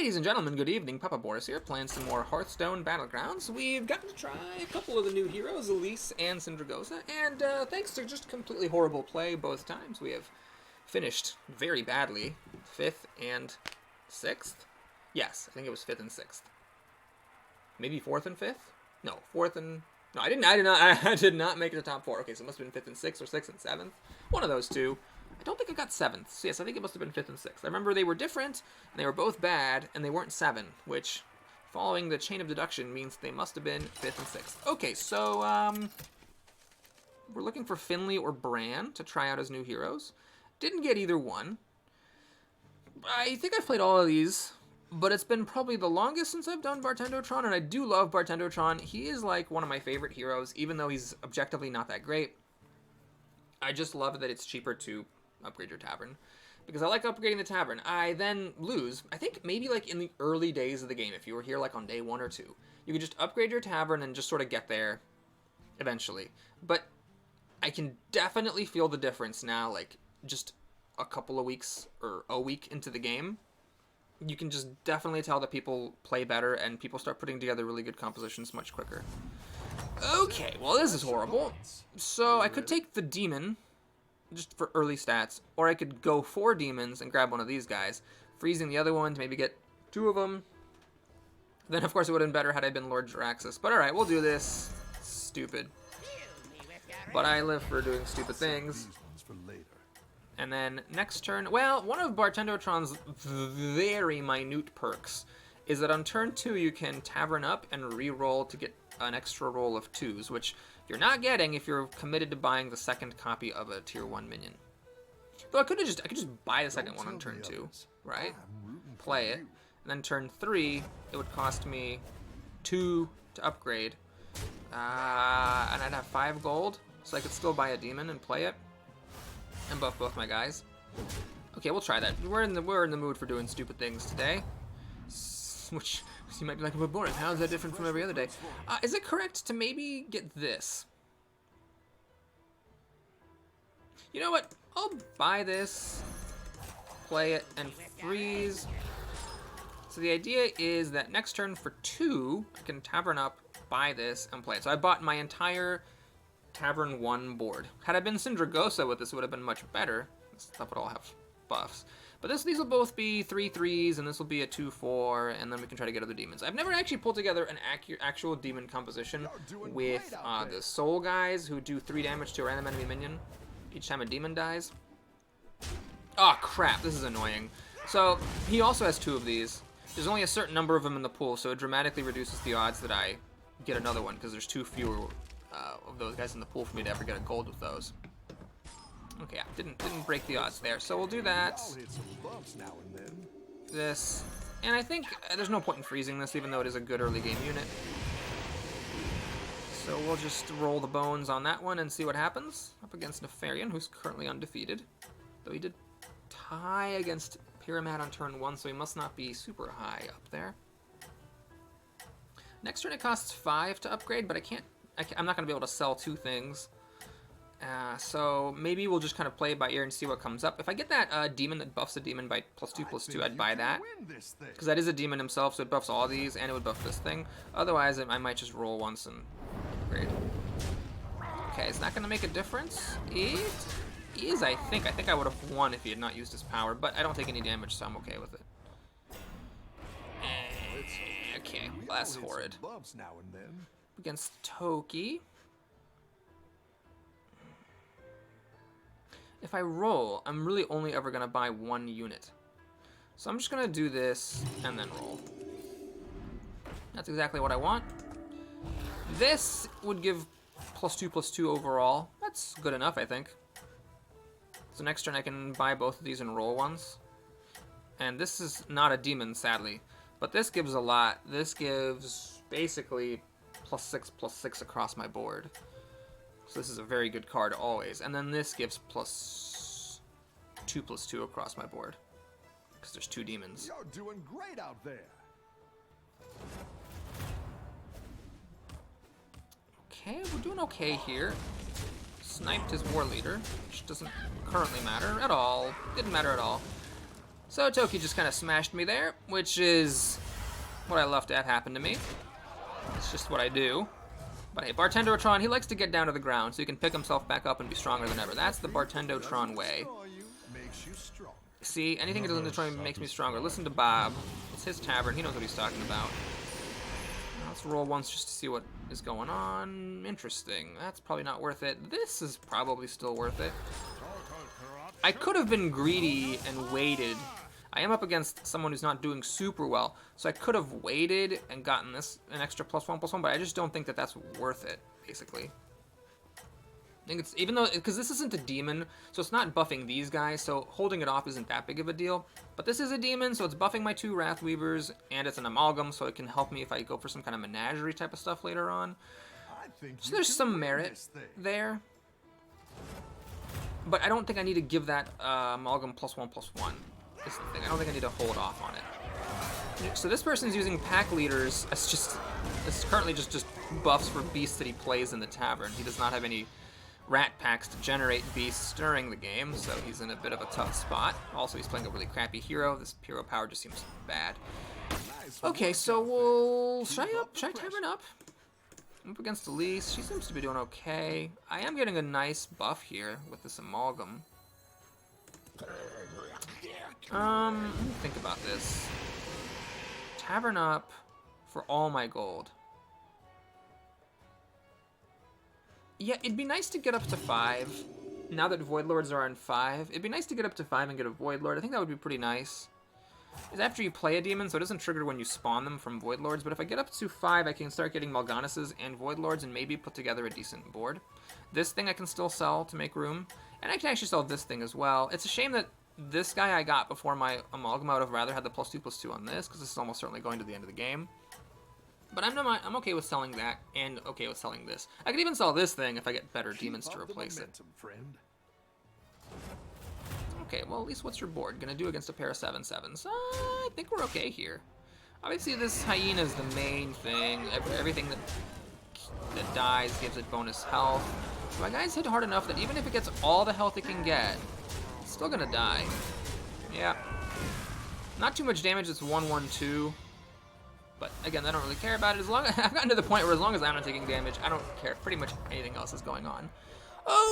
Ladies and gentlemen, good evening. Papa Boris here, playing some more Hearthstone Battlegrounds. We've gotten to try a couple of the new heroes, Elise and Syndragosa, and thanks to just completely horrible play both times, we have finished very badly. 5th and 6th? Yes, I think it was 5th and 6th. Maybe 4th and 5th? No, 4th and... No, I did not make it to top 4. Okay, so it must have been 5th and 6th or 6th and 7th. One of those two. I don't think I got 7th. So yes, I think it must have been 5th and 6th. I remember they were different, and they were both bad, and they weren't 7, which, following the chain of deduction, means they must have been 5th and 6th. Okay, so, we're looking for Finley or Bran to try out as new heroes. Didn't get either one. I think I've played all of these, but it's been probably the longest since I've done Bartendotron, and I do love Bartendotron. He is, like, one of my favorite heroes, even though he's objectively not that great. I just love that it's cheaper to upgrade your tavern, because I like upgrading the tavern. I then lose, I think maybe like in the early days of the game, if you were here like on day 1 or 2, you could just upgrade your tavern and just sort of get there eventually. But I can definitely feel the difference now, like just a couple of weeks or a week into the game. You can just definitely tell that people play better and people start putting together really good compositions much quicker. Okay, well this is horrible. So I could take the demon just for early stats, or I could go 4 demons and grab one of these guys, freezing the other one to maybe get 2 of them. Then, of course, it would have been better had I been Lord Jaraxxus. But alright, we'll do this. Stupid. But I live for doing stupid things. And then, next turn... Well, one of Bartendotron's very minute perks is that on turn 2, you can Tavern up and re-roll to get an extra roll of 2s, which you're not getting if you're committed to buying the second copy of a tier 1 minion. Though I could just buy the second one on turn 2, right? Play it, and then turn 3, it would cost me 2 to upgrade, and I'd have 5 gold, so I could still buy a demon and play it, and buff both my guys. Okay, we'll try that. We're in the mood for doing stupid things today, which you might be like, but boring. How is that different from every other day? Is it correct to maybe get this? You know what? I'll buy this, play it, and freeze. So the idea is that next turn for 2, I can Tavern up, buy this, and play it. So I bought my entire Tavern 1 board. Had I been Syndragosa with this, it would have been much better. This stuff would all have buffs. But these will both be 3/3s, and this will be a 2/4, and then we can try to get other demons. I've never actually pulled together an actual demon composition with the soul guys who do 3 damage to a random enemy minion each time a demon dies. Oh crap, this is annoying. So he also has 2 of these. There's only a certain number of them in the pool, so it dramatically reduces the odds that I get another one, because there's 2 fewer of those guys in the pool for me to ever get a gold with those. Okay, yeah, didn't break the odds there, so we'll do that. This, and I think there's no point in freezing this, even though it is a good early game unit. So we'll just roll the bones on that one and see what happens. Up against Nefarian, who's currently undefeated, though he did tie against Pyramid on turn 1, so he must not be super high up there. Next turn it costs 5 to upgrade, but I'm not going to be able to sell 2 things. So maybe we'll just kind of play it by ear and see what comes up. If I get that demon that buffs a demon by +2/+2, I'd buy that. Because that is a demon himself, so it buffs all these, and it would buff this thing. Otherwise, I might just roll once and upgrade. Okay, is that going to make a difference? It is, I think. I think I would have won if he had not used his power, but I don't take any damage, so I'm okay with it. Okay, well, that's horrid. Against Toki. If I roll, I'm really only ever going to buy 1 unit. So I'm just going to do this and then roll. That's exactly what I want. This would give +2/+2 overall. That's good enough, I think. So next turn I can buy both of these and roll once. And this is not a demon, sadly. But this gives a lot. This gives basically +6/+6 across my board. So this is a very good card always. And then this gives +2/+2 across my board. Because there's 2 demons. You're doing great out there. Okay, we're doing okay here. Sniped his war leader, which doesn't currently matter at all. Didn't matter at all. So Toki just kind of smashed me there, which is what I love to have happen to me. It's just what I do. But hey, Bartendotron, he likes to get down to the ground so he can pick himself back up and be stronger than ever. That's the Bartendotron way. See, anything that doesn't destroy me makes me stronger. Listen to Bob. It's his tavern. He knows what he's talking about. Let's roll once just to see what is going on. Interesting. That's probably not worth it. This is probably still worth it. I could have been greedy and waited. I am up against someone who's not doing super well, so I could have waited and gotten this an extra +1/+1, but I just don't think that that's worth it, basically. I think it's, even though, because this isn't a demon, so it's not buffing these guys, so holding it off isn't that big of a deal. But this is a demon, so it's buffing my 2 Wrathweavers, and it's an amalgam, so it can help me if I go for some kind of menagerie type of stuff later on. So there's some merit there. But I don't think I need to give that amalgam +1/+1. Is the thing. I don't think I need to hold off on it. So this person's using pack leaders as it's currently just buffs for beasts that he plays in the tavern. He does not have any rat packs to generate beasts during the game, so he's in a bit of a tough spot. Also, he's playing a really crappy hero. This hero power just seems bad. Okay, so we'll should I tavern up? I'm up against Elise. She seems to be doing okay. I am getting a nice buff here with this amalgam. Let me think about this. Tavern up for all my gold. Yeah, it'd be nice to get up to 5. Now that Void Lords are on 5, it'd be nice to get up to 5 and get a Void Lord. I think that would be pretty nice. It's after you play a demon, so it doesn't trigger when you spawn them from Void Lords, but if I get up to 5, I can start getting Mal'Ganuses and Void Lords and maybe put together a decent board. This thing I can still sell to make room, and I can actually sell this thing as well. It's a shame that this guy I got before my amalgam. I would have rather had the +2/+2 on this, because this is almost certainly going to the end of the game. But I'm okay with selling that, and okay with selling this. I could even sell this thing if I get better demons to replace it. Okay, well, at least what's your board gonna do against a pair of 7/7s? I think we're okay here. Obviously, this hyena is the main thing. Everything that dies gives it bonus health. So my guy's hit hard enough that even if it gets all the health it can get, it's still gonna die. Yeah. Not too much damage, it's 1/1/2. But again, I don't really care about it. As long as I've gotten to the point where as long as I'm not taking damage, I don't care. Pretty much anything else is going on.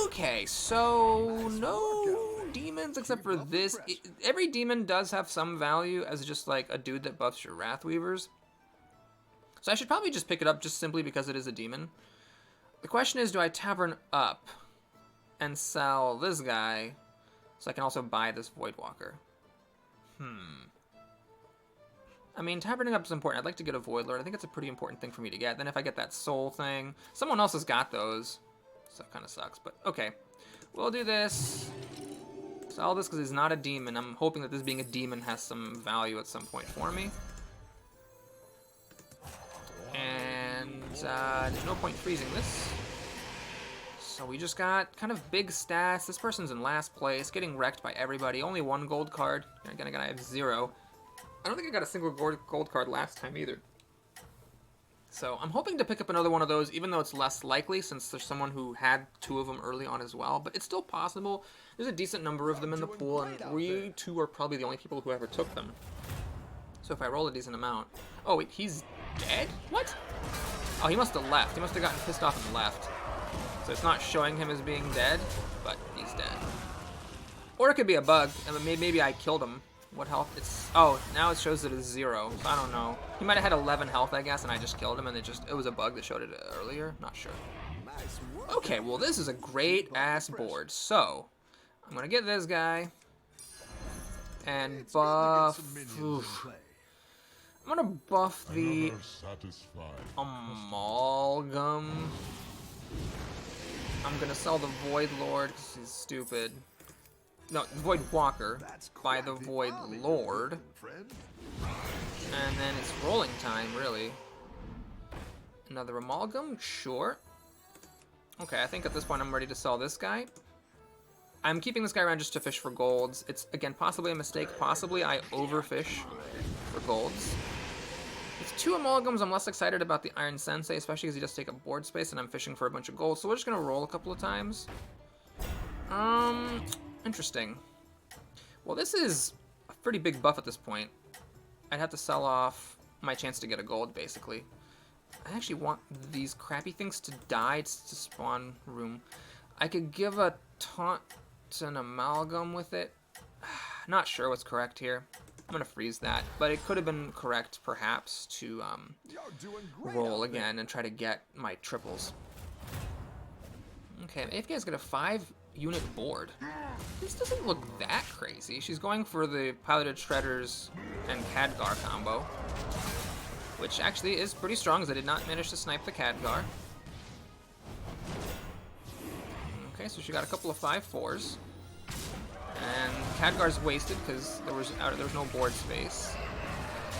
Okay, so no demons except for this. Every demon does have some value as just like a dude that buffs your Wrathweavers. So I should probably just pick it up just simply because it is a demon. The question is, do I tavern up and sell this guy so I can also buy this Voidwalker? I mean, taverning up is important. I'd like to get a Void Lord. I think it's a pretty important thing for me to get. Then if I get that soul thing, someone else has got those. So it kind of sucks, but okay. We'll do this. Sell this because he's not a demon. I'm hoping that this being a demon has some value at some point for me. And there's no point freezing this. So we just got kind of big stats. This person's in last place, getting wrecked by everybody. Only 1 gold card. Again, I have 0. I don't think I got a single gold card last time either. So I'm hoping to pick up another one of those, even though it's less likely since there's someone who had 2 of them early on as well. But it's still possible. There's a decent number of them in the pool, and we 2 are probably the only people who ever took them. So if I roll a decent amount... Oh, wait, he's dead? What? Oh, he must have left. He must have gotten pissed off and left. So it's not showing him as being dead, but he's dead. Or it could be a bug. I mean, maybe I killed him. What health? It's... Oh, now it shows that it's 0. So I don't know. He might have had 11 health, I guess, and I just killed him, and it was a bug that showed it earlier. Not sure. Okay, well, this is a great-ass board. So, I'm going to get this guy. And buff... Oof. I'm going to buff the amalgam. I'm going to sell the Void Lord because he's stupid. No, Void Walker by the Void Lord. And then it's rolling time, really. Another amalgam? Sure. Okay, I think at this point I'm ready to sell this guy. I'm keeping this guy around just to fish for golds. It's, again, possibly a mistake. Possibly I overfish for golds. With 2 amalgams, I'm less excited about the Iron Sensei, especially because he does take up board space and I'm fishing for a bunch of golds. So we're just going to roll a couple of times. Interesting. Well, this is a pretty big buff at this point. I'd have to sell off my chance to get a gold, basically. I actually want these crappy things to die to spawn room. I could give a taunt an amalgam with it. Not sure what's correct here. I'm gonna freeze that, but it could have been correct perhaps to roll again and try to get my triples. Okay, AFK's got a 5-unit board. This doesn't look that crazy. She's going for the piloted shredders and Khadgar combo, which actually is pretty strong, as I did not manage to snipe the Khadgar. Okay, so she got a couple of 5/4s. And Khadgar's wasted because there was no board space.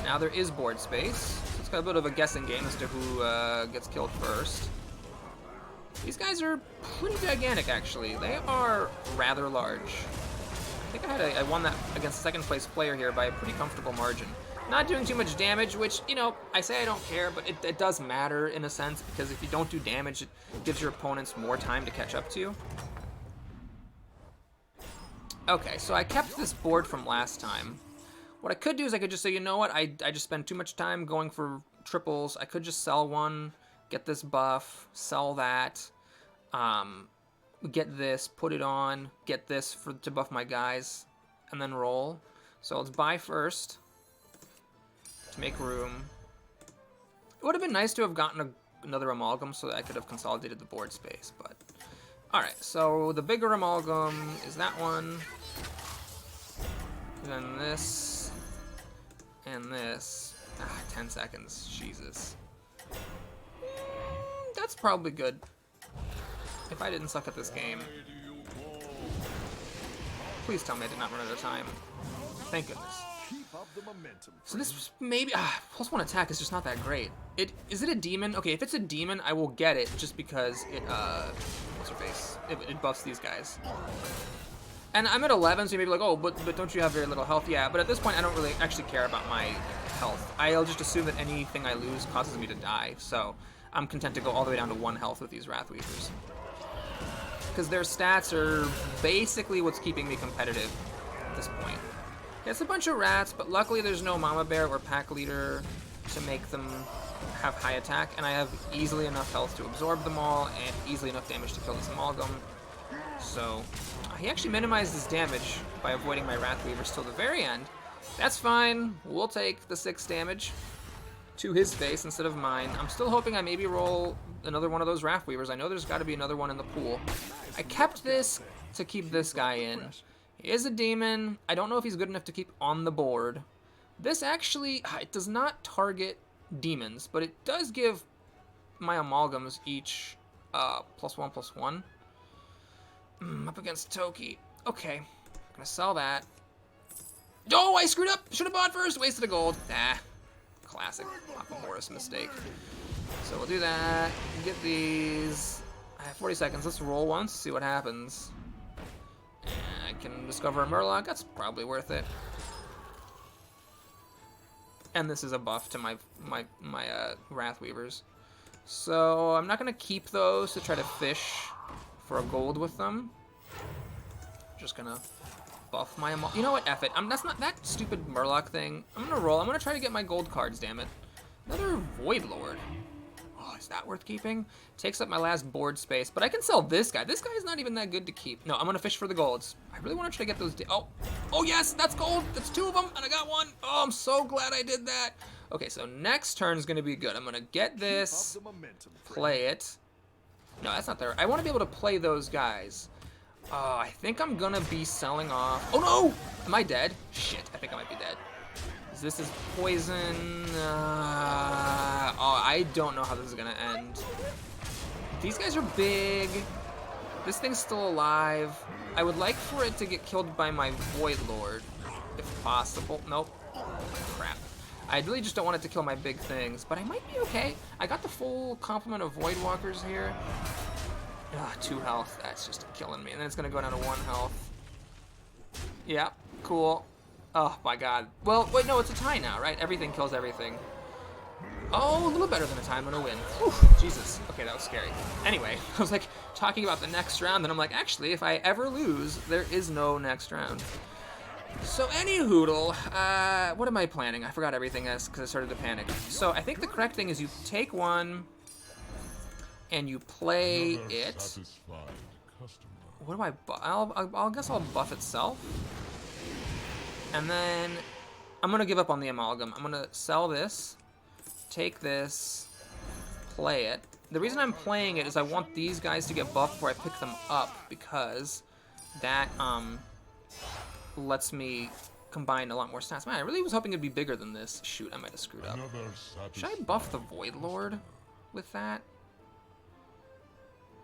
Now there is board space, so it's got a bit of a guessing game as to who gets killed first. These guys are pretty gigantic, actually. They are rather large. I think I won that against second place player here by a pretty comfortable margin. Not doing too much damage, which, you know, I say I don't care, but it does matter in a sense, because if you don't do damage, it gives your opponents more time to catch up to you. Okay, so I kept this board from last time. What I could do is I could just say, you know what, I just spent too much time going for triples. I could just sell one, get this buff, sell that, get this, put it on, get this to buff my guys, and then roll. So let's buy first to make room. It would have been nice to have gotten another amalgam so that I could have consolidated the board space, but... Alright, so the bigger amalgam is that one, then this, and this. 10 seconds, Jesus. That's probably good, if I didn't suck at this game. Please tell me I did not run out of time. Thank goodness. So this maybe, +1 attack is just not that great. Is it a demon? Okay, if it's a demon, I will get it just because it, what's her face? It buffs these guys. And I'm at 11, so you may be like, oh, but don't you have very little health? Yeah, but at this point, I don't really actually care about my health. I'll just assume that anything I lose causes me to die, so I'm content to go all the way down to 1 health with these Wrathweavers. Because their stats are basically what's keeping me competitive at this point. Yeah, it's a bunch of rats, but luckily there's no Mama Bear or Pack Leader to make them have high attack, and I have easily enough health to absorb them all, and easily enough damage to kill this Amalgam. So, he actually minimized his damage by avoiding my Wrathweavers till the very end. That's fine, we'll take the 6 damage to his face instead of mine. I'm still hoping I maybe roll another one of those Wrathweavers. I know there's gotta be another one in the pool. I kept this to keep this guy in. He is a demon. I don't know if he's good enough to keep on the board. This actually, it does not target demons, but it does give my amalgams each +1/+1. Up against Toki. Okay, I'm gonna sell that. Oh, I screwed up! Should have bought first, wasted a gold. Classic Papa Morris mistake. So we'll do that, get these. I have 40 seconds, let's roll once, see what happens. I can discover a Murloc, that's probably worth it. And this is a buff to my Wrathweavers. So I'm not gonna keep those to try to fish for a gold with them. Just gonna buff my you know what, F it. That's not that stupid Murloc thing. I'm gonna roll. I'm gonna try to get my gold cards, damn it. Another Void Lord. Oh, is that worth keeping? Takes up my last board space, but I can sell this guy. This guy is not even that good to keep. No, I'm gonna fish for the golds. I really want to try to get those. Oh yes, that's gold. That's 2 of them, and I got 1. Oh, I'm so glad I did that. Okay, so next turn is gonna be good. I'm gonna get this, play it. No, that's not there. I want to be able to play those guys. I think I'm gonna be selling off. Oh no! Am I dead? Shit, I think I might be dead. This is poison. Oh, I don't know how this is gonna end. These guys are big. This thing's still alive. I would like for it to get killed by my Void Lord, if possible. Nope. Crap. I really just don't want it to kill my big things, but I might be okay. I got the full complement of Void Walkers here. 2 health. That's just killing me. And then it's gonna go down to 1 health. Yeah, cool. Oh my god. Well, wait, no, it's a tie now, right? Everything kills everything. Oh, a little better than a tie. I'm gonna win. Whew, Jesus. Okay, that was scary. Anyway, I was like talking about the next round, and I'm like, actually, if I ever lose, there is no next round. So any hoodle, what am I planning? I forgot everything because I started to panic. So I think the correct thing is you take one and you play it. What do I buff? I'll guess I'll buff itself. And then I'm gonna give up on the amalgam. I'm gonna sell this, take this, play it. The reason I'm playing it is I want these guys to get buffed before I pick them up, because that lets me combine a lot more stats. Man, I really was hoping it'd be bigger than this. Shoot, I might have screwed up. Should I buff the Void Lord with that?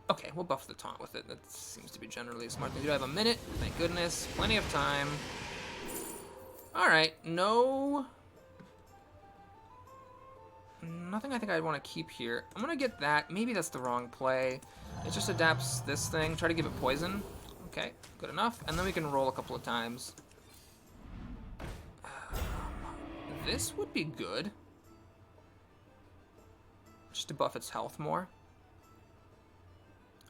Okay, we'll buff the taunt with it. That seems to be generally a smart thing to do. I have a minute. Thank goodness. Plenty of time. Alright, no... Nothing I think I'd want to keep here. I'm going to get that. Maybe that's the wrong play. It just adapts this thing. Try to give it poison. Okay, good enough. And then we can roll a couple of times. This would be good. Just to buff its health more.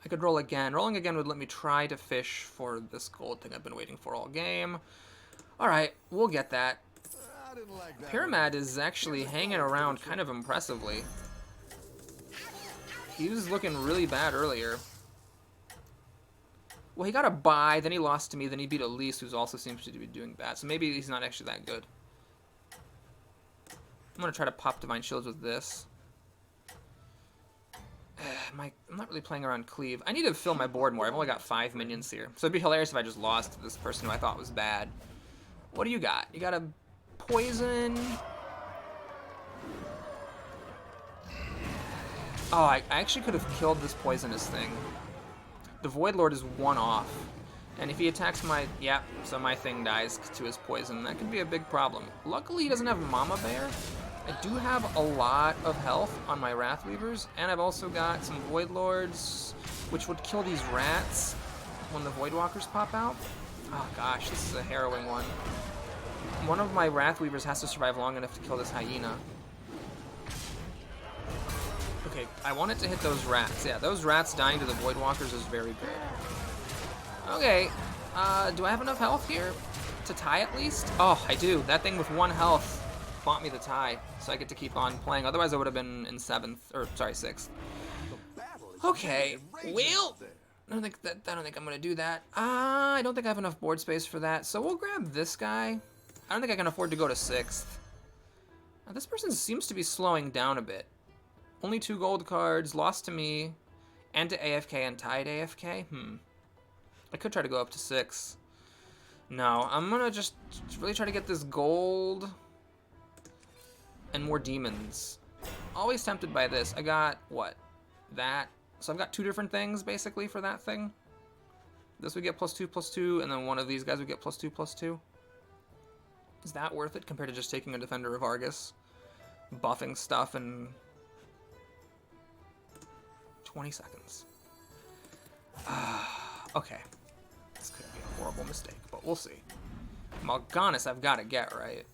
I could roll again. Rolling again would let me try to fish for this gold thing I've been waiting for all game. Alright, we'll get that. Pyramid is actually hanging around kind of impressively. He was looking really bad earlier. Well, he got a bye, then he lost to me, then he beat Elise, who also seems to be doing bad. So maybe he's not actually that good. I'm going to try to pop Divine Shields with this. I'm not really playing around Cleave. I need to fill my board more. I've only got 5 minions here. So it'd be hilarious if I just lost to this person who I thought was bad. What do you got? You got a poison. Oh, I actually could have killed this poisonous thing. The Void Lord is 1 off. And if he attacks my... Yeah, so my thing dies to his poison. That could be a big problem. Luckily, he doesn't have Mama Bear. I do have a lot of health on my Wrathweavers, and I've also got some Void Lords, which would kill these rats when the Voidwalkers pop out. Oh gosh, this is a harrowing one. One of my Wrathweavers has to survive long enough to kill this hyena. Okay, I want it to hit those rats. Yeah, those rats dying to the Voidwalkers is very good. Okay, do I have enough health here to tie at least? Oh, I do. That thing with 1 health bought me the tie, so I get to keep on playing. Otherwise, I would have been in 7th, or sorry, 6th. Okay, well, I don't think I'm gonna do that. I don't think I have enough board space for that, so we'll grab this guy. I don't think I can afford to go to 6th. Now, this person seems to be slowing down a bit. Only 2 gold cards, lost to me, and to AFK and tied AFK. I could try to go up to 6. No, I'm gonna just really try to get this gold and more demons. Always tempted by this. I got, what? That. So I've got 2 different things, basically, for that thing. This would get +2/+2, and then one of these guys would get +2/+2. Is that worth it compared to just taking a Defender of Argus? Buffing stuff in 20 seconds. Okay. This could be a horrible mistake, but we'll see. Mal'Ganis I've got to get, right?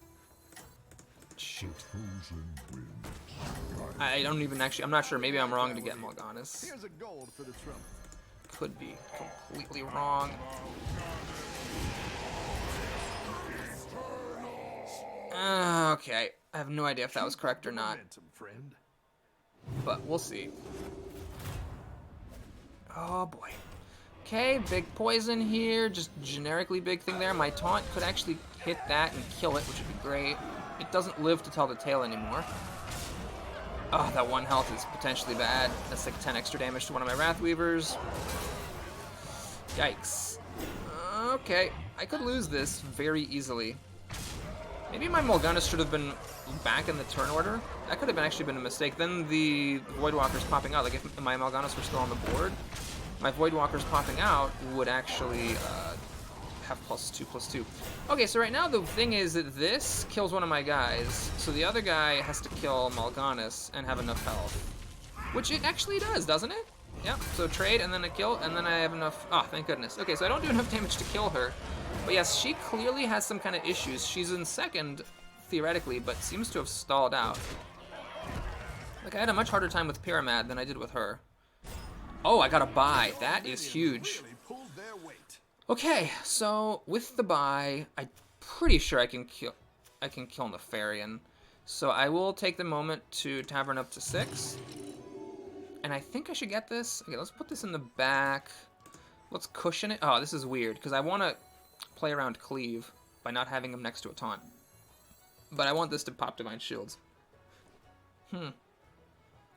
Shoot. I don't even actually... I'm not sure. Maybe I'm wrong to get Mal'Ganis. Here's a gold for the trump. Could be completely wrong. Okay. I have no idea if that was correct or not. But we'll see. Oh boy. Okay, big poison here. Just generically big thing there. My taunt could actually hit that and kill it, which would be great. It doesn't live to tell the tale anymore. Oh, that 1 health is potentially bad. That's like 10 extra damage to one of my Wrathweavers. Yikes. Okay, I could lose this very easily. Maybe my Mal'Ganis should have been back in the turn order. That could have actually been a mistake. Then the Voidwalkers popping out, like if my Mal'Ganis were still on the board, my Voidwalkers popping out would actually have +2/+2. Okay, so right now the thing is that this kills one of my guys, so the other guy has to kill Mal'Ganis and have enough health. Which it actually does, doesn't it? Yep, so trade and then a kill, and then I have enough... Oh, thank goodness. Okay, so I don't do enough damage to kill her. But yes, she clearly has some kind of issues. She's in 2nd, theoretically, but seems to have stalled out. Like, I had a much harder time with Pyramid than I did with her. Oh, I got a buy. That is huge. Okay, so with the buy, I pretty sure I can kill Nefarian. So I will take the moment to Tavern up to 6. And I think I should get this. Okay, let's put this in the back. Let's cushion it. Oh, this is weird, because I want to play around Cleave by not having him next to a taunt. But I want this to pop Divine Shields. Kind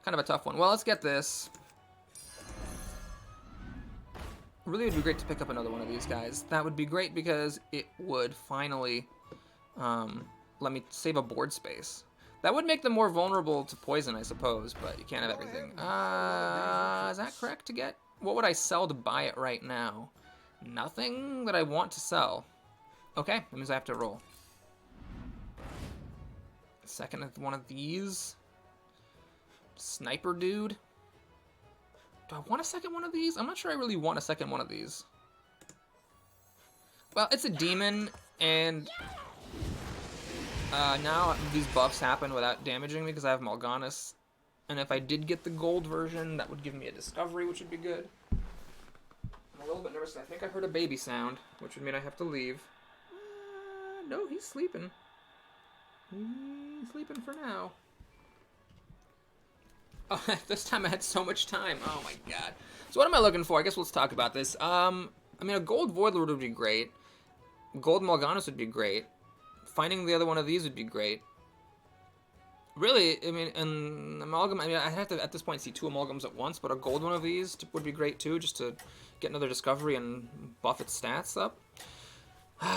of a tough one. Well, let's get this. Really would be great to pick up another one of these guys. That would be great because it would finally let me save a board space. That would make them more vulnerable to poison, I suppose, but you can't have everything. Is that correct to get? What would I sell to buy it right now? Nothing that I want to sell. Okay, that means I have to roll. Second one of these. Sniper dude. Do I want a second one of these? I'm not sure I really want a second one of these. Well, it's a demon, and now these buffs happen without damaging me because I have Mal'Ganis. And if I did get the gold version, that would give me a discovery, which would be good. I'm a little bit nervous. I think I heard a baby sound, which would mean I have to leave. No, he's sleeping. He's sleeping for now. Oh, this time I had so much time. Oh my god. So what am I looking for? I guess let's talk about this. I mean, a gold Void Lord would be great. Gold Mal'Ganis would be great. Finding the other one of these would be great. Really, I mean, an amalgam. I mean, I have to at this point see 2 amalgams at once, but a gold one of these would be great too, just to get another discovery and buff its stats up.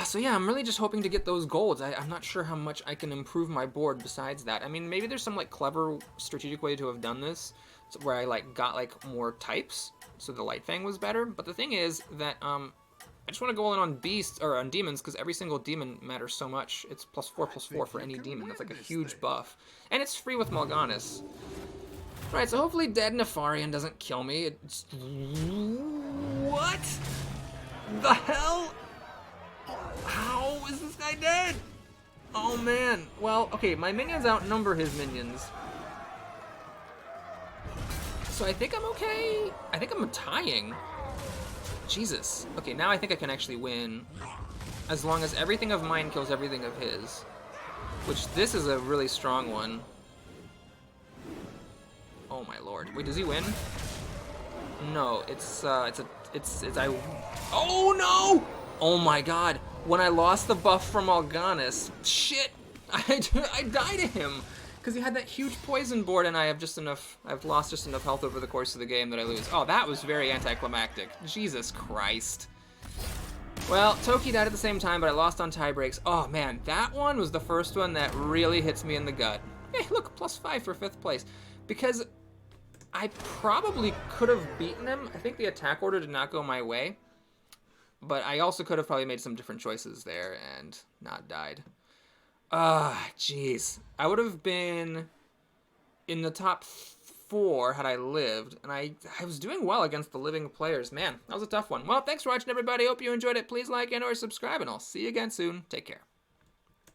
So yeah, I'm really just hoping to get those golds. I'm not sure how much I can improve my board besides that. I mean, maybe there's some like clever strategic way to have done this, where I like got like more types, so the Light Fang was better. But the thing is that I just want to go in on beasts or on demons because every single demon matters so much. It's +4/+4 for any demon. That's like a huge buff, and it's free with Mal'Ganis. Right, so hopefully Dead Nefarian doesn't kill me. It's what the hell? How is this guy dead? Oh man. Well, okay, my minions outnumber his minions. So I think I'm okay. I think I'm tying. Jesus. Okay, now I think I can actually win. As long as everything of mine kills everything of his. Which, this is a really strong one. Oh my lord. Wait, does he win? No, oh no! Oh my god. When I lost the buff from Mal'Ganis, shit, I died to him. Because he had that huge poison board and I've lost just enough health over the course of the game that I lose. Oh, that was very anticlimactic. Jesus Christ. Well, Toki died at the same time, but I lost on tie breaks. Oh man, that one was the first one that really hits me in the gut. Hey, look, +5 for 5th place. Because I probably could have beaten him. I think the attack order did not go my way. But I also could have probably made some different choices there and not died. Jeez. I would have been in the top 4 had I lived, and I was doing well against the living players. Man, that was a tough one. Well, thanks for watching, everybody. Hope you enjoyed it. Please like and or subscribe, and I'll see you again soon. Take care.